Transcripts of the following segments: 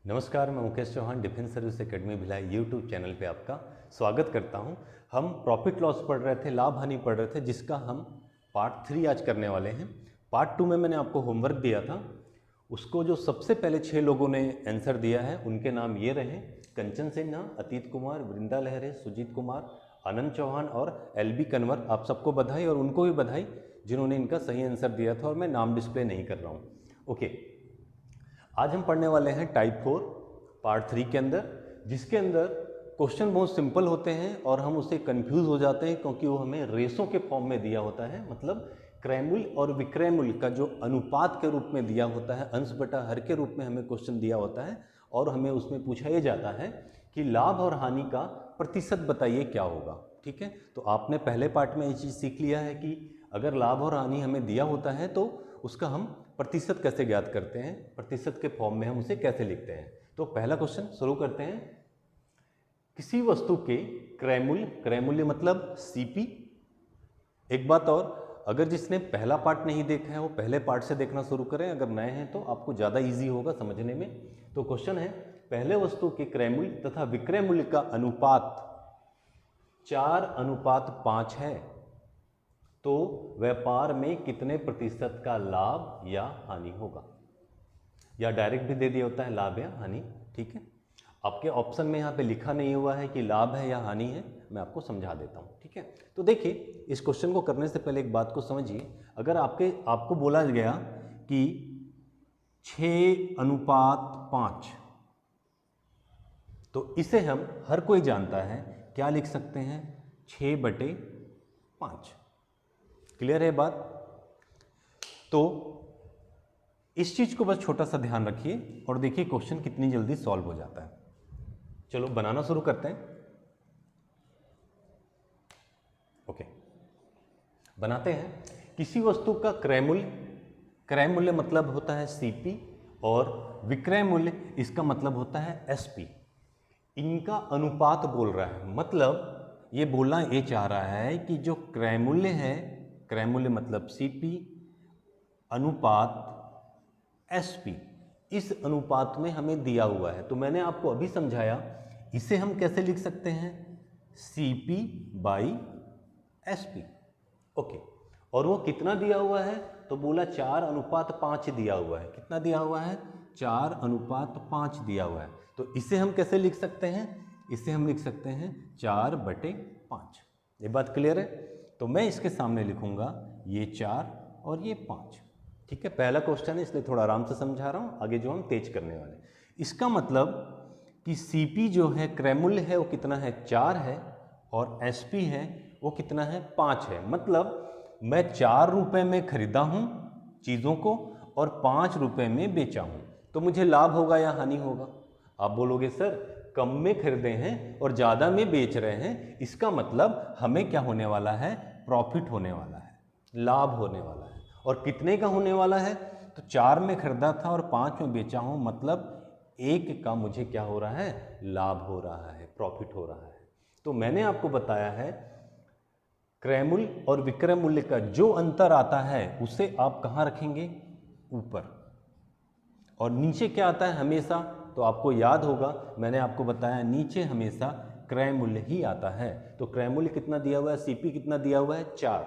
नमस्कार, मैं Mukesh Chauhan defence service academy Bhilai YouTube channel पे आपका स्वागत करता हूं। हम प्रॉफिट लॉस पढ़ रहे थे, लाभ हानि पढ़ रहे थे, जिसका हम पार्ट 3 आज करने वाले हैं। पार्ट 2 में मैंने आपको होमवर्क दिया था, उसको जो सबसे पहले 6 लोगों ने आंसर दिया है उनके नाम ये रहे: कंचन सिन्हा, अतीत कुमार, वृंदा लहरे, सुजीत कुमार, आनंद चौहान और LB कन्वर। आप सबको बधाई और उनको भी बधाई जिन्होंने इनका सही आंसर दिया था, और मैं नाम डिस्प्ले नहीं कर रहा हूँ। ओके, आज हम पढ़ने वाले हैं टाइप 4 पार्ट 3 के अंदर, जिसके अंदर क्वेश्चन बहुत सिंपल होते हैं और हम उससे कंफ्यूज हो जाते हैं क्योंकि वो हमें रेशो के फॉर्म में दिया होता है। मतलब क्रयमूल्य और विक्रय मूल्य का जो अनुपात के रूप में दिया होता है, अंश बटा हर के रूप में हमें क्वेश्चन दिया होता है, और हमें उसमें पूछा ये जाता है कि लाभ और हानि का प्रतिशत बताइए क्या होगा। ठीक है, तो आपने पहले पार्ट में ये चीज़ सीख लिया है कि अगर लाभ और हानि हमें दिया होता है तो उसका हम प्रतिशत कैसे ज्ञात करते हैं, प्रतिशत के फॉर्म में हम उसे कैसे लिखते हैं। तो पहला क्वेश्चन शुरू करते हैं। किसी वस्तु के क्रय मूल्य मतलब CP। एक बात और, अगर जिसने पहला पार्ट नहीं देखा है वो पहले पार्ट से देखना शुरू करें, अगर नए हैं तो आपको ज़्यादा इजी होगा समझने में। तो क्वेश्चन है, पहले वस्तु के क्रय मूल्य तथा विक्रय मूल्य का अनुपात 4:5 है, तो व्यापार में कितने प्रतिशत का लाभ या हानि होगा। या डायरेक्ट भी दे दिया होता है लाभ या हानि। ठीक है, आपके ऑप्शन में यहाँ पे लिखा नहीं हुआ है कि लाभ है या हानि है, मैं आपको समझा देता हूँ। ठीक है, तो देखिए, इस क्वेश्चन को करने से पहले एक बात को समझिए। अगर आपको बोला गया कि 6:5, तो इसे हम हर कोई जानता है क्या लिख सकते हैं, 6/5। क्लियर है बात। तो इस चीज को बस छोटा सा ध्यान रखिए और देखिए क्वेश्चन कितनी जल्दी सॉल्व हो जाता है। चलो बनाना शुरू करते हैं। ओके, बनाते हैं। किसी वस्तु का क्रय मूल्य मतलब होता है CP, और विक्रय मूल्य इसका मतलब होता है SP। इनका अनुपात बोल रहा है, मतलब ये बोलना ये चाह रहा है कि जो क्रय मूल्य है, क्रय मूल्य मतलब CP अनुपात SP, इस अनुपात में हमें दिया हुआ है। तो मैंने आपको अभी समझाया, इसे हम कैसे लिख सकते हैं, CP/SP। ओके, और वो कितना दिया हुआ है, तो बोला 4:5 दिया हुआ है। कितना दिया हुआ है, 4:5 दिया हुआ है। तो इसे हम कैसे लिख सकते हैं, इसे हम लिख सकते हैं 4/5। ये बात क्लियर है। तो मैं इसके सामने लिखूंगा ये 4 और ये 5। ठीक है, पहला क्वेश्चन है इसलिए थोड़ा आराम से समझा रहा हूँ, आगे जो हम तेज करने वाले। इसका मतलब कि CP जो है क्रय मूल्य है वो कितना है, 4 है, और SP है वो कितना है, 5 है। मतलब मैं 4 रुपये में खरीदा हूँ चीज़ों को और 5 रुपये में बेचा हूँ, तो मुझे लाभ होगा या हानि होगा। आप बोलोगे सर कम में खरीदे हैं और ज़्यादा में बेच रहे हैं, इसका मतलब हमें क्या होने वाला है, प्रॉफिट होने वाला है, लाभ होने वाला है। और कितने का होने वाला है, तो 4 में खरीदा था और 5 में बेचा हूँ, मतलब 1 का मुझे क्या हो रहा है, लाभ हो रहा है, प्रॉफिट हो रहा है। तो मैंने आपको बताया है क्रय मूल्य और विक्रय मूल्य का जो अंतर आता है उसे आप कहाँ रखेंगे, ऊपर, और नीचे क्या आता है हमेशा, तो आपको याद होगा मैंने आपको बताया नीचे हमेशा क्रय मूल्य ही आता है। तो क्रय मूल्य कितना दिया हुआ है, CP कितना दिया हुआ है, 4।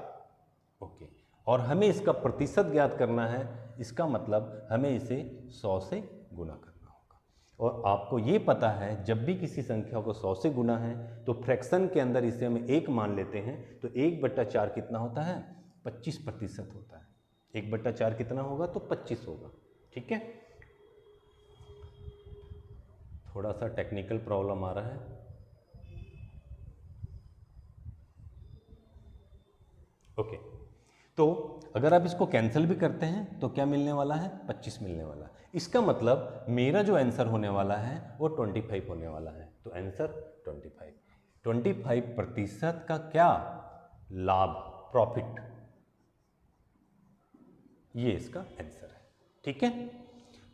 ओके, और हमें इसका प्रतिशत ज्ञात करना है, इसका मतलब हमें इसे 100 से गुना करना होगा। और आपको ये पता है जब भी किसी संख्या को 100 से गुना है तो फ्रैक्शन के अंदर इसे हम 1 मान लेते हैं, तो 1/4 कितना होता है, 25% होता है। 1/4 कितना होगा, तो 25 होगा। ठीक है, थोड़ा सा टेक्निकल प्रॉब्लम आ रहा है। ओके, तो अगर आप इसको कैंसिल भी करते हैं तो क्या मिलने वाला है, 25 मिलने वाला है। इसका मतलब मेरा जो आंसर होने वाला है वो 25 होने वाला है। तो आंसर 25% का क्या लाभ, प्रॉफिट, ये इसका आंसर है। ठीक है,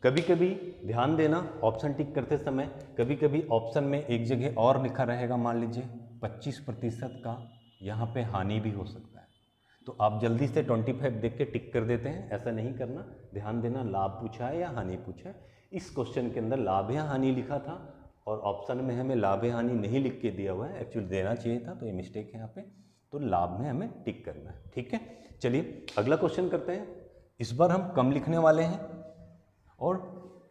कभी कभी ध्यान देना ऑप्शन टिक करते समय, कभी कभी ऑप्शन में एक जगह और लिखा रहेगा, मान लीजिए 25% का, यहाँ पे हानि भी हो सकता है, तो आप जल्दी से 25 देख के टिक कर देते हैं। ऐसा नहीं करना, ध्यान देना लाभ पूछा है या हानि पूछा है। इस क्वेश्चन के अंदर लाभ या हानि लिखा था और ऑप्शन में हमें लाभ या हानि नहीं लिख के दिया हुआ है, एक्चुअली देना चाहिए था, तो ये मिस्टेक है यहाँ पे। तो लाभ में हमें टिक करना है, ठीक है। चलिए अगला क्वेश्चन करते हैं। इस बार हम कम लिखने वाले हैं और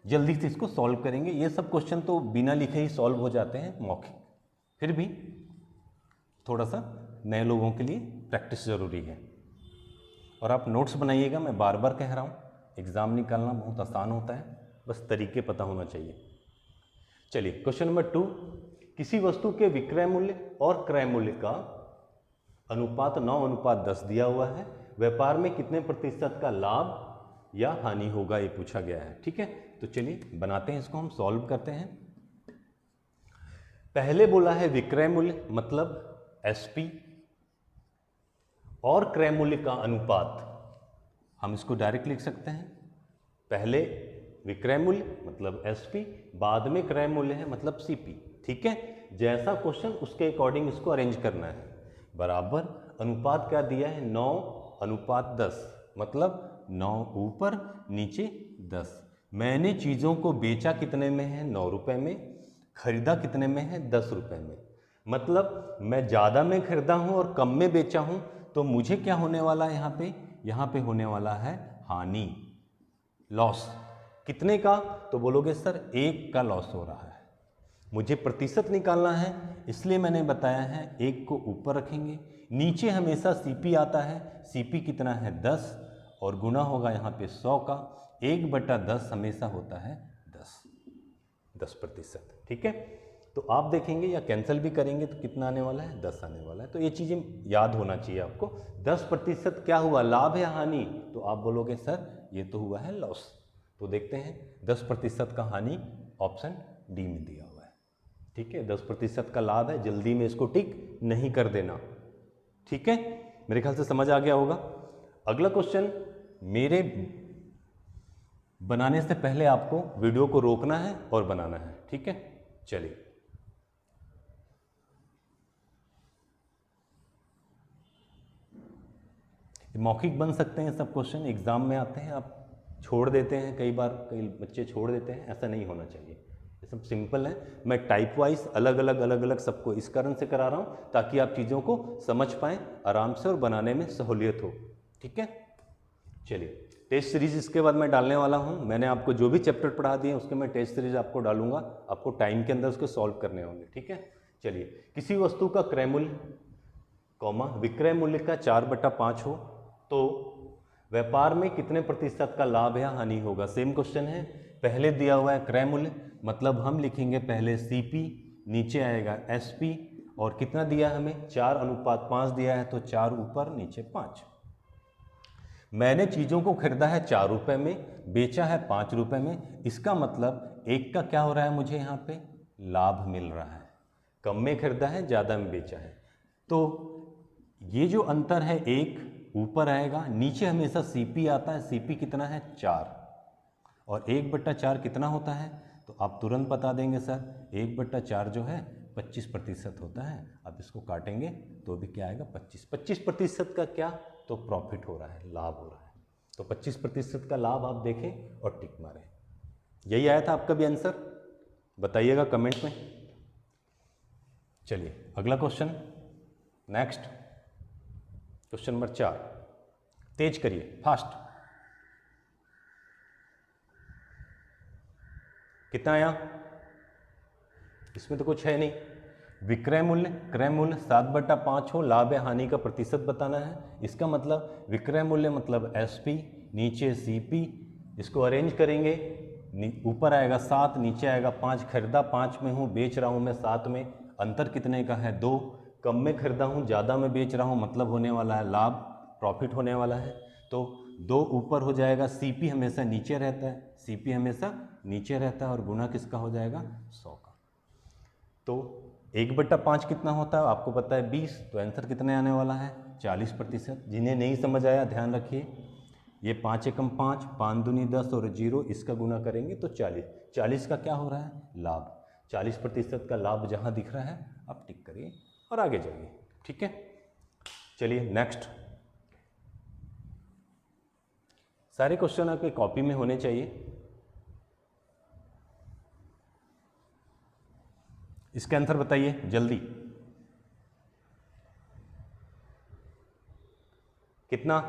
जल्दी से इसको सॉल्व करेंगे। ये सब क्वेश्चन तो बिना लिखे ही सॉल्व हो जाते हैं मौखिक, फिर भी थोड़ा सा नए लोगों के लिए प्रैक्टिस ज़रूरी है। और आप नोट्स बनाइएगा, मैं बार बार कह रहा हूँ, एग्ज़ाम निकालना बहुत आसान होता है, बस तरीके पता होना चाहिए। चलिए क्वेश्चन नंबर 2, किसी वस्तु के विक्रय मूल्य और क्रय मूल्य का अनुपात 9:10 दिया हुआ है, व्यापार में कितने प्रतिशत का लाभ या हानि होगा, ये पूछा गया है, ठीक है। तो चलिए बनाते हैं इसको, हम सॉल्व करते हैं। पहले बोला है विक्रय मूल्य मतलब एसपी और क्रय मूल्य का अनुपात, हम इसको डायरेक्ट लिख सकते हैं। पहले विक्रय मूल्य मतलब एसपी, बाद में क्रय मूल्य है मतलब सीपी, ठीक है। जैसा क्वेश्चन उसके अकॉर्डिंग इसको अरेंज करना है। बराबर अनुपात क्या दिया है, 9:10, मतलब 9 ऊपर नीचे 10। मैंने चीज़ों को बेचा कितने में है, 9 रुपये में, खरीदा कितने में है, 10 रुपये में। मतलब मैं ज़्यादा में खरीदा हूँ और कम में बेचा हूँ, तो मुझे क्या होने वाला है यहाँ पे होने वाला है हानि, लॉस। कितने का, तो बोलोगे सर 1 का लॉस हो रहा है। मुझे प्रतिशत निकालना है, इसलिए मैंने बताया है 1 को ऊपर रखेंगे, नीचे हमेशा सीपी आता है, सीपी कितना है 10 और गुना होगा यहाँ पे 100 का, 1/10 हमेशा होता है 10%, ठीक है। तो आप देखेंगे या कैंसिल भी करेंगे तो कितना आने वाला है, 10 आने वाला है। तो ये चीज़ें याद होना चाहिए आपको। 10% क्या हुआ, लाभ या हानि, तो आप बोलोगे सर ये तो हुआ है लॉस। तो देखते हैं 10% का हानि ऑप्शन डी में दिया हुआ है, ठीक है। 10% का लाभ है, जल्दी में इसको टिक नहीं कर देना, ठीक है। मेरे ख्याल से समझ आ गया होगा। अगला क्वेश्चन, मेरे बनाने से पहले आपको वीडियो को रोकना है और बनाना है, ठीक है। चलिए मौखिक बन सकते हैं सब क्वेश्चन, एग्जाम में आते हैं, आप छोड़ देते हैं, कई बार कई बच्चे छोड़ देते हैं, ऐसा नहीं होना चाहिए। ये सब सिंपल है, मैं टाइप वाइज अलग अलग सबको इस कारण से करा रहा हूँ ताकि आप चीज़ों को समझ पाएँ आराम से और बनाने में सहूलियत हो, ठीक है। चलिए टेस्ट सीरीज इसके बाद मैं डालने वाला हूँ। मैंने आपको जो भी चैप्टर पढ़ा दिए उसके मैं टेस्ट सीरीज आपको डालूंगा, आपको टाइम के अंदर उसको सॉल्व करने होंगे, ठीक है। चलिए, किसी वस्तु का क्रय मूल्य कॉमा विक्रय मूल्य का 4/5 हो तो व्यापार में कितने प्रतिशत का लाभ या हानि होगा। सेम क्वेश्चन है, पहले दिया हुआ है क्रय मूल्य, मतलब हम लिखेंगे पहले सीपी, नीचे आएगा एसपी, और कितना दिया हमें 4:5 दिया है, तो 4 ऊपर नीचे 5। मैंने चीज़ों को खरीदा है 4 रुपये में, बेचा है 5 रुपये में, इसका मतलब 1 का क्या हो रहा है, मुझे यहाँ पे लाभ मिल रहा है। कम में खरीदा है, ज़्यादा में बेचा है, तो ये जो अंतर है 1 ऊपर आएगा, नीचे हमेशा सीपी आता है, सीपी कितना है 4, और 1/4 कितना होता है, तो आप तुरंत बता देंगे सर 1/4 जो है 25% होता है। आप इसको काटेंगे तो भी क्या आएगा 25% का क्या, तो प्रॉफिट हो रहा है, लाभ हो रहा है। तो 25% का लाभ आप देखें और टिक मारें। यही आया था आपका भी आंसर, बताइएगा कमेंट में। चलिए अगला क्वेश्चन, नेक्स्ट क्वेश्चन नंबर 4, तेज करिए, फास्ट। कितना आया, इसमें तो कुछ है नहीं। विक्रय मूल्य क्रय मूल्य 7/5 हो, लाभ या हानि का प्रतिशत बताना है। इसका मतलब विक्रय मूल्य मतलब एसपी, नीचे सीपी, इसको अरेंज करेंगे, ऊपर आएगा 7, नीचे आएगा 5। खरीदा 5 में हूँ, बेच रहा हूँ मैं 7 में, अंतर कितने का है 2। कम में खरीदा हूँ, ज़्यादा में बेच रहा हूँ, मतलब होने वाला है लाभ, प्रॉफिट होने वाला है। तो 2 ऊपर हो जाएगा, सीपी हमेशा नीचे रहता है, सीपी हमेशा नीचे रहता है, और गुना किसका हो जाएगा 100 का। तो 1/5 कितना होता है आपको पता है 20, तो आंसर कितने आने वाला है 40%। जिन्हें नहीं समझ आया ध्यान रखिए, ये 5 एकम 5, 5 दूनी 10 और 0, इसका गुना करेंगे तो 40। 40 का क्या हो रहा है लाभ, 40% का लाभ जहाँ दिख रहा है आप टिक करिए और आगे जाइए, ठीक है। चलिए नेक्स्ट, सारे क्वेश्चन आपके कॉपी में होने चाहिए। इसका आंसर बताइए जल्दी। कितना?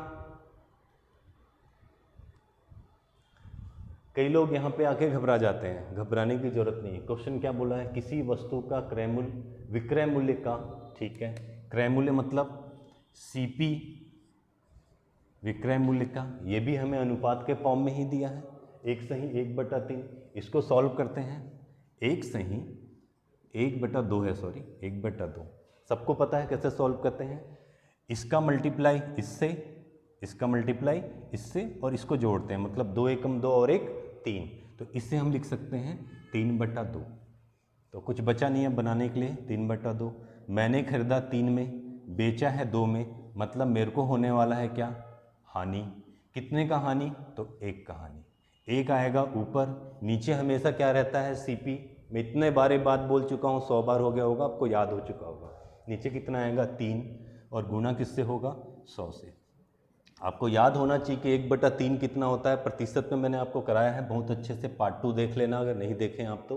कई लोग यहाँ पे आके घबरा जाते हैं, घबराने की जरूरत नहीं है। क्वेश्चन क्या बोला है? किसी वस्तु का क्रय मूल्य विक्रय मूल्य का, ठीक है, क्रय मूल्य मतलब सीपी, विक्रय मूल्य का, ये भी हमें अनुपात के फॉर्म में ही दिया है, 1/3। इसको सॉल्व करते हैं। 1/2 है, सॉरी 1/2। सबको पता है कैसे सॉल्व करते हैं? इसका मल्टीप्लाई इससे, इसका मल्टीप्लाई इससे, और इसको जोड़ते हैं, मतलब 2 एकम 2 और 1 3। तो इससे हम लिख सकते हैं 3/2। तो कुछ बचा नहीं है बनाने के लिए। 3/2 मैंने खरीदा 3 में, बेचा है 2 में, मतलब मेरे को होने वाला है क्या? हानि। कितने का हानि? तो 1 का हानि। 1 आएगा ऊपर, नीचे हमेशा क्या रहता है? सीपी। मैं इतने बारे बात बोल चुका हूँ, 100 बार हो गया होगा, आपको याद हो चुका होगा। नीचे कितना आएगा? 3, और गुना किससे होगा? 100 से। आपको याद होना चाहिए कि 1/3 कितना होता है प्रतिशत में। मैंने आपको कराया है बहुत अच्छे से, पार्ट 2 देख लेना अगर नहीं देखें आप तो।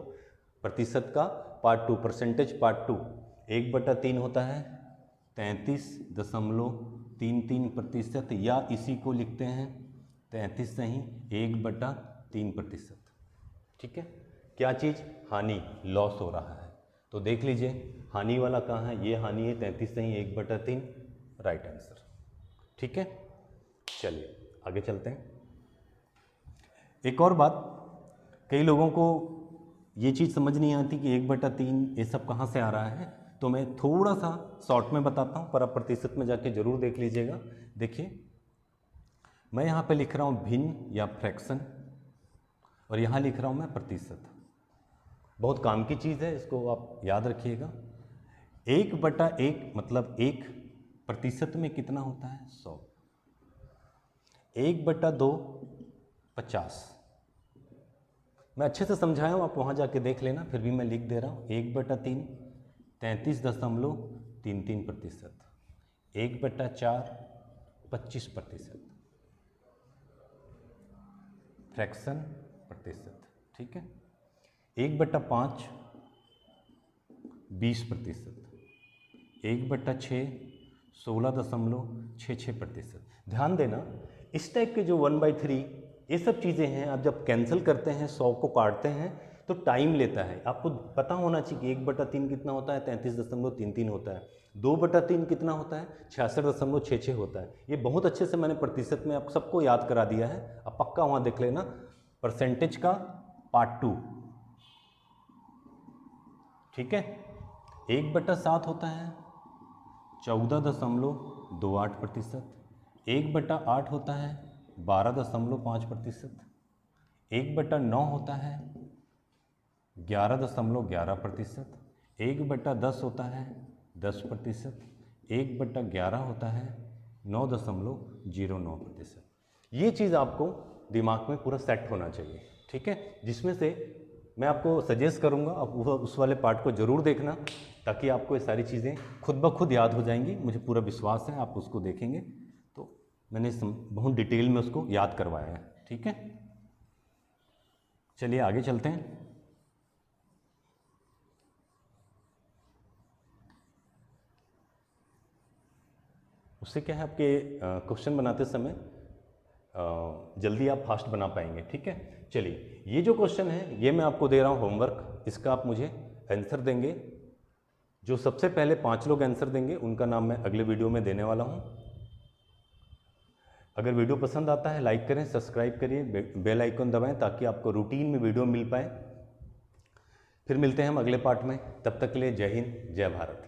प्रतिशत का पार्ट 2, परसेंटेज पार्ट 2। 1/3 होता है 33.33%, या इसी को लिखते हैं 33 नहीं 1/3%। ठीक है, क्या चीज़? हानि, लॉस हो रहा है। तो देख लीजिए हानि वाला कहाँ है? ये हानि है 33 नहीं 1/3, राइट आंसर। ठीक है, चलिए आगे चलते हैं। एक और बात, कई लोगों को ये चीज़ समझ नहीं आती कि 1/3 ये सब कहाँ से आ रहा है, तो मैं थोड़ा सा शॉर्ट में बताता हूँ, पर आप प्रतिशत में जाके जरूर देख लीजिएगा। देखिए मैं यहाँ पे लिख रहा हूँ भिन्न या फ्रैक्शन, और यहाँ लिख रहा हूँ मैं प्रतिशत। बहुत काम की चीज़ है, इसको आप याद रखिएगा। 1/1 मतलब 1 प्रतिशत में कितना होता है? 100। 1/2 50। मैं अच्छे से समझाया हूँ, आप वहाँ जाके देख लेना, फिर भी मैं लिख दे रहा हूँ। 1/3 33.33%। 1/4 25%। फ्रैक्शन प्रतिशत, ठीक है। 1/5 20%। 1/6 16.66%। ध्यान देना, इस टाइप के जो 1/3 ये सब चीज़ें हैं, आप जब कैंसिल करते हैं, 100 को काटते हैं तो टाइम लेता है। आपको पता होना चाहिए कि 1/3 कितना होता है? 33.33 होता है। 2/3 कितना होता है? 66.66 होता है। ये बहुत अच्छे से मैंने प्रतिशत में आप सबको याद करा दिया है, आप पक्का वहाँ देख लेना। परसेंटेज का पार्ट 2, ठीक है। 1/7 होता है 14.28%। 1/8 होता है 12.5%। 1/9 होता है 11.11%। 1/10 होता है 10%। 1/11 होता है 9.09%। ये चीज़ आपको दिमाग में पूरा सेट होना चाहिए, ठीक है। जिसमें से मैं आपको सजेस्ट करूँगा आप उस वाले पार्ट को ज़रूर देखना, ताकि आपको ये सारी चीज़ें खुद ब खुद याद हो जाएंगी। मुझे पूरा विश्वास है आप उसको देखेंगे तो मैंने बहुत डिटेल में उसको याद करवाया है, ठीक है। चलिए आगे चलते हैं। उससे क्या है, आपके क्वेश्चन बनाते समय जल्दी आप फास्ट बना पाएंगे, ठीक है। चलिए, ये जो क्वेश्चन है ये मैं आपको दे रहा हूँ होमवर्क, इसका आप मुझे आंसर देंगे। जो सबसे पहले 5 लोग आंसर देंगे उनका नाम मैं अगले वीडियो में देने वाला हूँ। अगर वीडियो पसंद आता है लाइक करें, सब्सक्राइब करिए, बेल आइकन दबाएं ताकि आपको रूटीन में वीडियो मिल पाए। फिर मिलते हैं हम अगले पार्ट में, तब तक के लिए जय हिंद जय भारत।